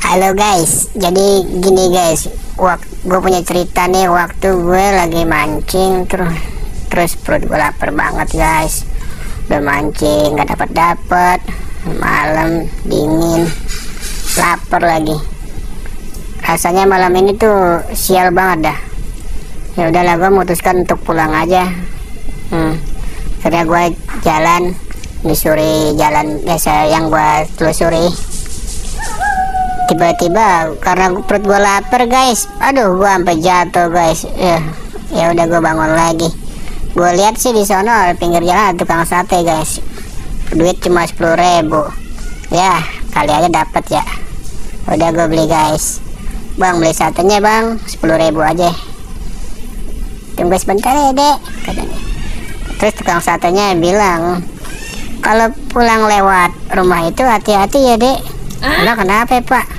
Halo guys, jadi gini guys, gue punya cerita nih. Waktu gue lagi mancing terus perut gue lapar banget guys. Udah mancing nggak dapet, malam dingin, lapar lagi. Rasanya malam ini tuh sial banget dah. Ya udahlah, gue memutuskan untuk pulang aja. Karena gue jalan nyusuri jalan biasa yang gue telusuri. Tiba-tiba karena perut gue lapar guys, aduh gue sampai jatuh guys. Ya udah gue bangun lagi. Gue lihat sih di sono pinggir jalan ada tukang sate guys. Duit cuma 10.000. Ya kali aja dapat ya. Udah gue beli guys. Bang, beli satenya bang, 10.000 aja. Tunggu sebentar ya dek, katanya. Terus tukang satenya bilang, kalau pulang lewat rumah itu hati-hati ya dek. Kenapa ya pak?